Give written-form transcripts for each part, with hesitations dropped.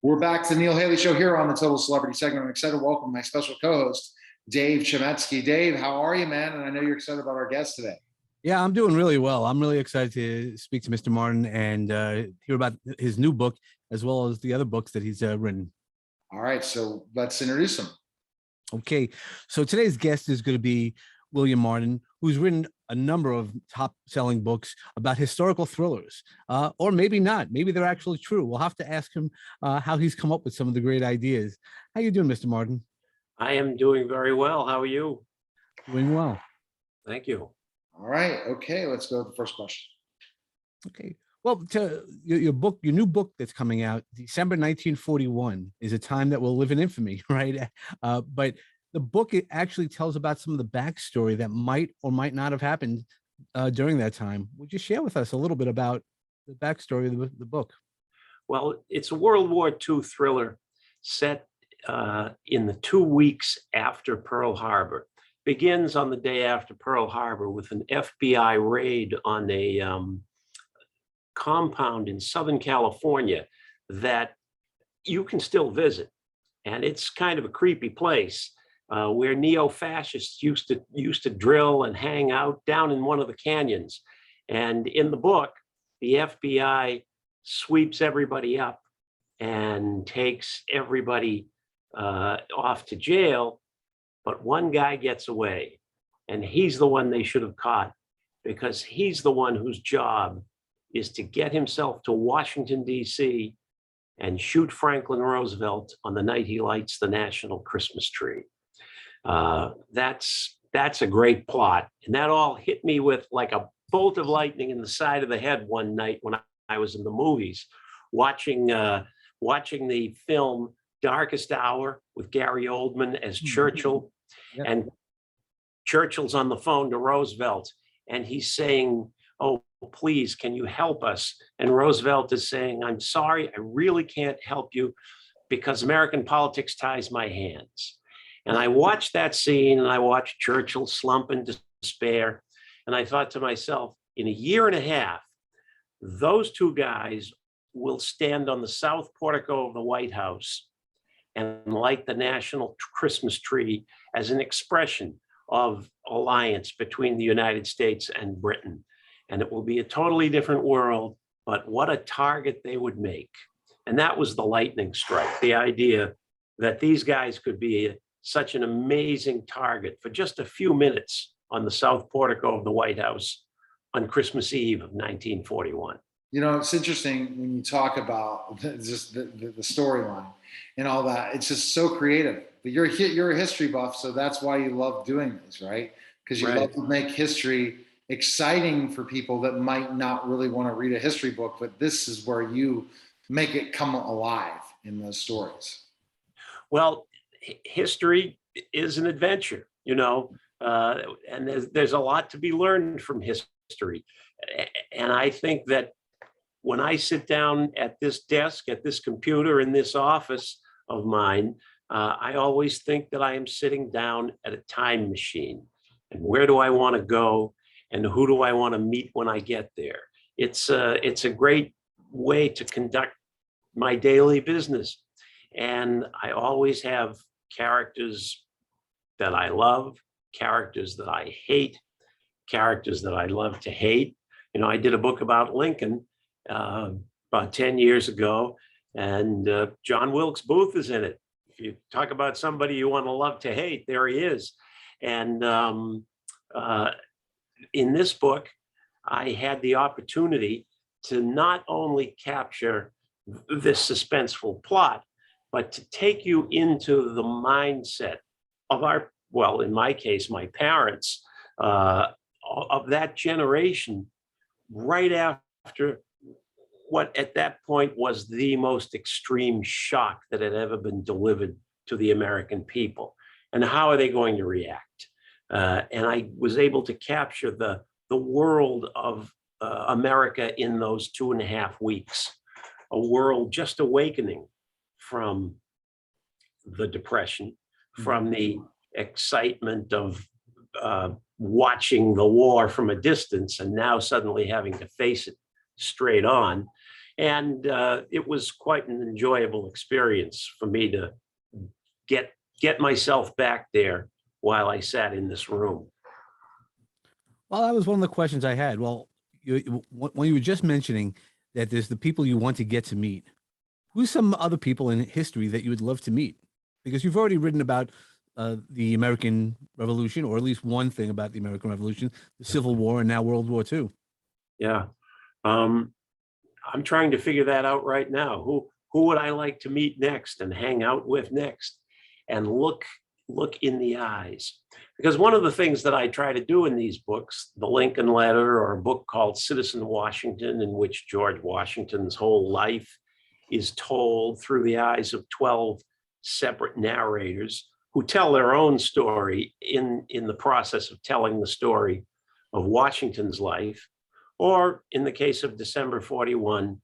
We're back to the Neil Haley Show here on the Total Celebrity segment. I'm excited to welcome my special co-host, Dave Chemetsky. Dave, how are you, man? And I know you're excited about our guest today. Yeah, I'm doing really well. I'm really excited to speak to Mr. Martin and hear about his new book, as well as the other books that he's written. All right, so let's introduce him. Okay, so today's guest is going to be William Martin, who's written a number of top-selling books about historical thrillers, or maybe not. Maybe they're actually true. We'll have to ask him how he's come up with some of the great ideas. How you doing, Mr. Martin? I am doing very well. How are you? Doing well. Thank you. All right, okay, let's go to the first question. Okay. Well, to your book, your new book that's coming out, December 1941, is a time that will live in infamy, right? But the book, it actually tells about some of the backstory that might or might not have happened during that time. Would you share with us a little bit about the backstory of the book? Well, it's a World War II thriller set in the 2 weeks after Pearl Harbor. Begins on the day after Pearl Harbor with an FBI raid on a compound in Southern California that you can still visit. And it's kind of a creepy place where neo-fascists used to drill and hang out down in one of the canyons. And in the book, the FBI sweeps everybody up and takes everybody off to jail. But one guy gets away, and he's the one they should have caught, because he's the one whose job is to get himself to Washington, D.C. and shoot Franklin Roosevelt on the night he lights the national Christmas tree. That's a great plot. And that all hit me with like a bolt of lightning in the side of the head one night when I was in the movies, watching the film Darkest Hour with Gary Oldman as Churchill. Yep. And Churchill's on the phone to Roosevelt, and he's saying, "Oh, please, can you help us?" And Roosevelt is saying, "I'm sorry, I really can't help you because American politics ties my hands." And I watched that scene, and I watched Churchill slump in despair, and I thought to myself, in a year and a half, those two guys will stand on the south portico of the White House and light the national Christmas tree as an expression of alliance between the United States and Britain. And it will be a totally different world, but what a target they would make. And that was the lightning strike, the idea that these guys could be such an amazing target for just a few minutes on the south portico of the White House on Christmas Eve of 1941. You know, it's interesting when you talk about just the storyline and all that. It's just so creative. But you're a history buff, so that's why you love doing this, right? Because you love to make history exciting for people that might not really want to read a history book. But this is where you make it come alive in those stories. Well, history is an adventure, you know, and there's a lot to be learned from history. And I think that when I sit down at this desk, at this computer, in this office of mine, I always think that I am sitting down at a time machine. And where do I want to go? And who do I want to meet when I get there? It's a great way to conduct my daily business. And I always have characters that I love, characters that I hate, characters that I love to hate. You know, I did a book about Lincoln about 10 years ago, and John Wilkes Booth is in it. If you talk about somebody you want to love to hate, there he is. And in this book, I had the opportunity to not only capture this suspenseful plot, but to take you into the mindset of our, well, in my case, my parents, of that generation, right after what at that point was the most extreme shock that had ever been delivered to the American people. And how are they going to react? And I was able to capture the world of America in those 2.5 weeks, a world just awakening from the Depression, from the excitement of watching the war from a distance, and now suddenly having to face it straight on. And it was quite an enjoyable experience for me to get myself back there while I sat in this room. Well, that was one of the questions I had. Well, when you were just mentioning that there's the people you want to get to meet, who's some other people in history that you would love to meet? Because you've already written about the American Revolution, or at least one thing about the American Revolution, the Civil War, and now World War II. Yeah. I'm trying to figure that out right now. Who would I like to meet next and hang out with next and look in the eyes? Because one of the things that I try to do in these books, the Lincoln Letter, or a book called Citizen Washington, in which George Washington's whole life is told through the eyes of 12 separate narrators who tell their own story in the process of telling the story of Washington's life. Or in the case of December 41,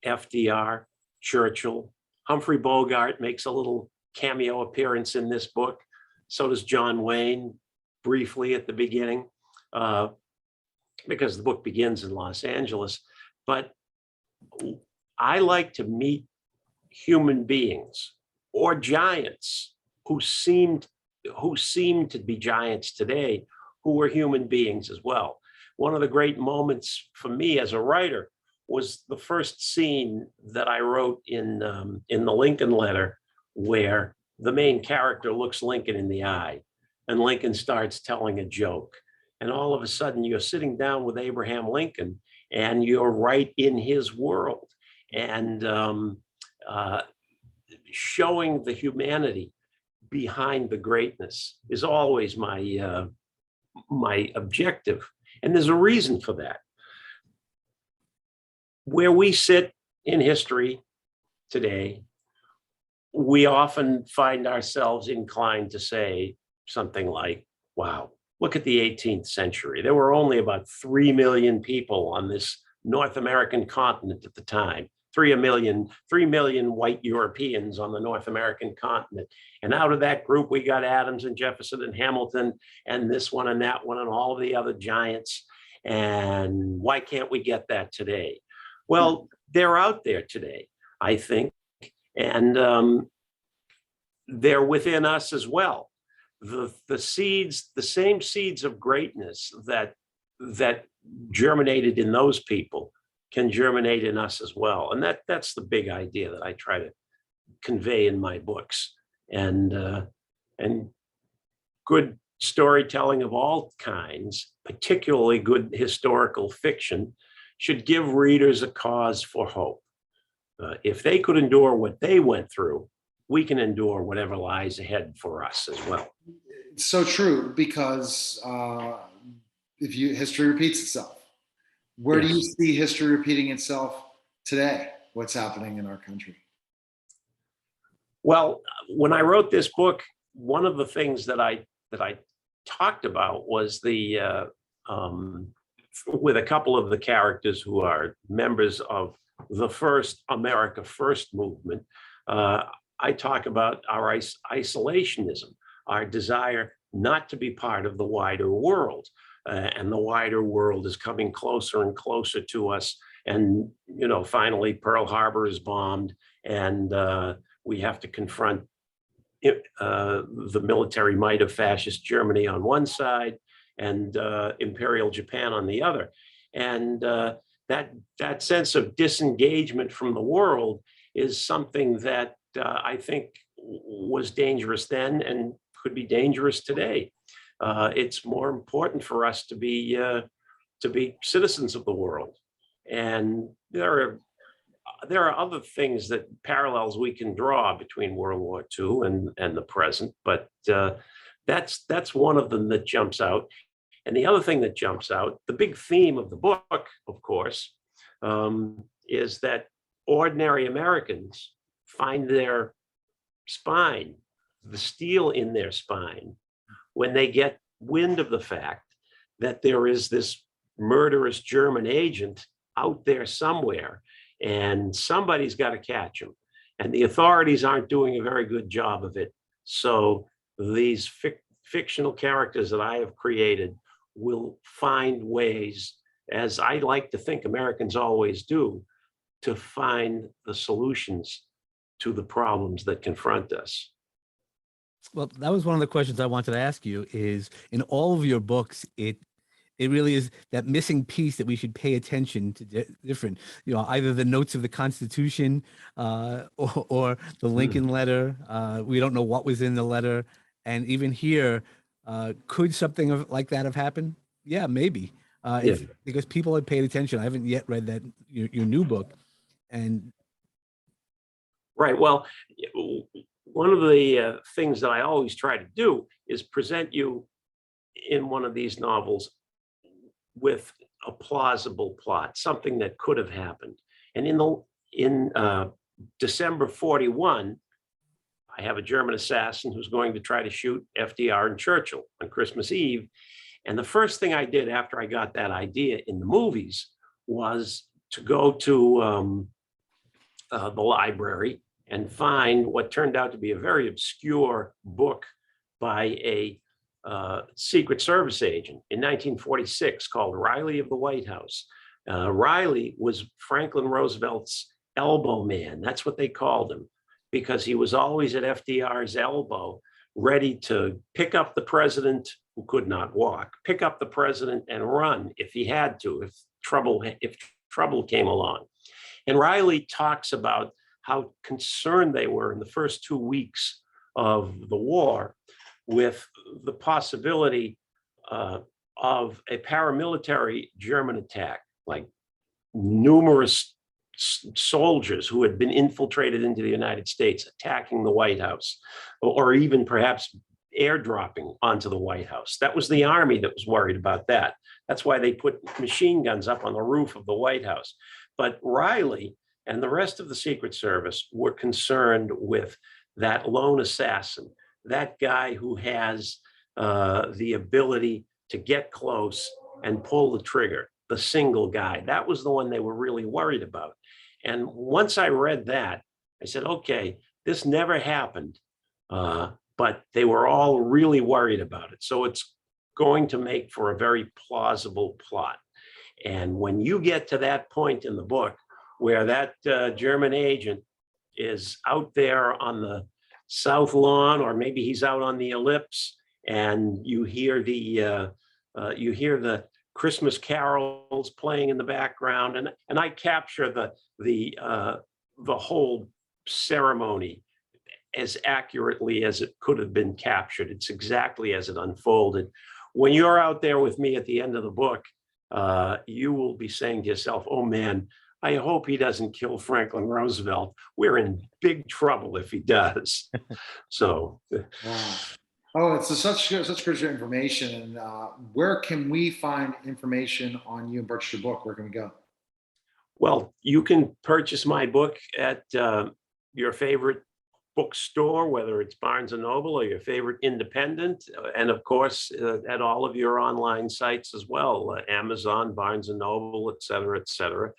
FDR, Churchill, Humphrey Bogart makes a little cameo appearance in this book. So does John Wayne briefly at the beginning, because the book begins in Los Angeles. But I like to meet human beings or giants who seemed to be giants today, who were human beings as well. One of the great moments for me as a writer was the first scene that I wrote in the Lincoln Letter, where the main character looks Lincoln in the eye, and Lincoln starts telling a joke. And all of a sudden, you're sitting down with Abraham Lincoln, and you're right in his world, and showing the humanity behind the greatness is always my objective. And there's a reason for that. Where we sit in history today, we often find ourselves inclined to say something like, wow, look at the 18th century. There were only about 3 million people on this North American continent at the time. 3 million white Europeans on the North American continent. And out of that group, we got Adams and Jefferson and Hamilton and this one and that one and all of the other giants. And why can't we get that today? Well, they're out there today, I think. And they're within us as well. The seeds, the same seeds of greatness that germinated in those people can germinate in us as well. And that's the big idea that I try to convey in my books. And good storytelling of all kinds, particularly good historical fiction, should give readers a cause for hope. If they could endure what they went through, we can endure whatever lies ahead for us as well. It's so true, because history repeats itself. Where do you see history repeating itself today? What's happening in our country? Well, when I wrote this book, one of the things that I talked about was with a couple of the characters who are members of the first America First movement, I talk about our isolationism, our desire not to be part of the wider world. And the wider world is coming closer and closer to us. And, finally, Pearl Harbor is bombed, and we have to confront the military might of fascist Germany on one side and Imperial Japan on the other. And that sense of disengagement from the world is something that I think was dangerous then and could be dangerous today. It's more important for us to be citizens of the world. And there are other things, that parallels we can draw between World War II and the present, but that's one of them that jumps out. And the other thing that jumps out, the big theme of the book, of course, is that ordinary Americans find their spine, the steel in their spine, when they get wind of the fact that there is this murderous German agent out there somewhere, and somebody's got to catch him. And the authorities aren't doing a very good job of it. So these fictional characters that I have created will find ways, as I like to think Americans always do, to find the solutions to the problems that confront us. Well, that was one of the questions I wanted to ask you is in all of your books, it really is that missing piece that we should pay attention to different, either the notes of the Constitution or the Lincoln letter. We don't know what was in the letter. And even here, could something like that have happened? Yeah, maybe. It's because people had paid attention. I haven't yet read that your new book. And right. Well, one of the things that I always try to do is present you in one of these novels with a plausible plot, something that could have happened. And in December 41, I have a German assassin who's going to try to shoot FDR and Churchill on Christmas Eve. And the first thing I did after I got that idea in the movies was to go to the library and find what turned out to be a very obscure book by a Secret Service agent in 1946 called Riley of the White House. Riley was Franklin Roosevelt's elbow man. That's what they called him, because he was always at FDR's elbow, ready to pick up the president who could not walk, pick up the president and run if he had to, if trouble came along. And Riley talks about how concerned they were in the first 2 weeks of the war with the possibility of a paramilitary German attack, like numerous soldiers who had been infiltrated into the United States attacking the White House, or even perhaps airdropping onto the White House. That was the Army that was worried about that. That's why they put machine guns up on the roof of the White House. But Riley and the rest of the Secret Service were concerned with that lone assassin, that guy who has the ability to get close and pull the trigger, the single guy. That was the one they were really worried about. And once I read that, I said, okay, this never happened, but they were all really worried about it. So it's going to make for a very plausible plot. And when you get to that point in the book where that German agent is out there on the South Lawn, or maybe he's out on the ellipse, and you hear the Christmas carols playing in the background, and I capture the whole ceremony as accurately as it could have been captured. It's exactly as it unfolded. When you're out there with me at the end of the book, you will be saying to yourself, "Oh man, I hope he doesn't kill Franklin Roosevelt. We're in big trouble if he does." So, wow. Oh, it's such great information. And where can we find information on you and purchase your book? Where can we go? well, you can purchase my book at your favorite bookstore, whether it's Barnes and Noble or your favorite independent, and of course at all of your online sites as well, Amazon, Barnes and Noble, et cetera, et cetera.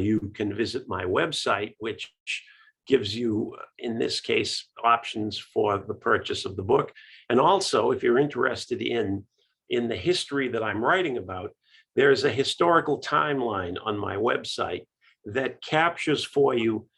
You can visit my website, which gives you, in this case, options for the purchase of the book. And also, if you're interested in the history that I'm writing about, there's a historical timeline on my website that captures for you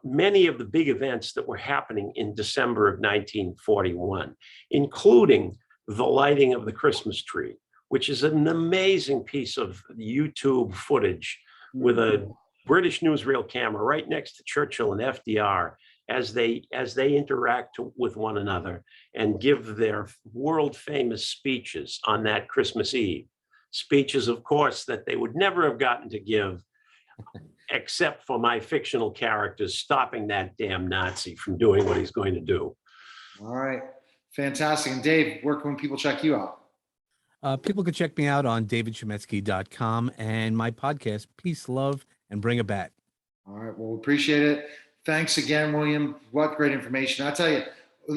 many of the big events that were happening in December of 1941, including the lighting of the Christmas tree, which is an amazing piece of YouTube footage with a British newsreel camera right next to Churchill and FDR as they interact with one another and give their world famous speeches on that Christmas Eve. Speeches, of course, that they would never have gotten to give except for my fictional characters stopping that damn Nazi from doing what he's going to do. All right. Fantastic. And Dave, where can people check you out? People can check me out on davidchemetsky.com and my podcast, Peace, Love, and Bring a Bat. All right. Well, we appreciate it. Thanks again, William. What great information. I tell you,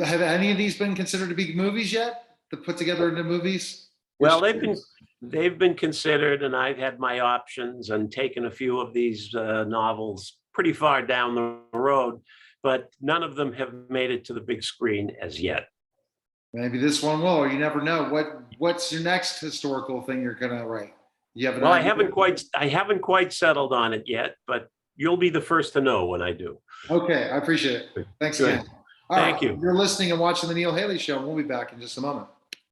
have any of these been considered to be movies yet? To put together into movies? Well, they've been considered, and I've had my options and taken a few of these novels pretty far down the road, but none of them have made it to the big screen as yet. Maybe this one will, or you never know. What's your next historical thing you're gonna write? You have an Well, idea? I haven't quite settled on it yet, but you'll be the first to know when I do. Okay, I appreciate it. Thanks Good. again. All Thank right, you. you're listening and watching the Neil Haley Show. We'll be back in just a moment.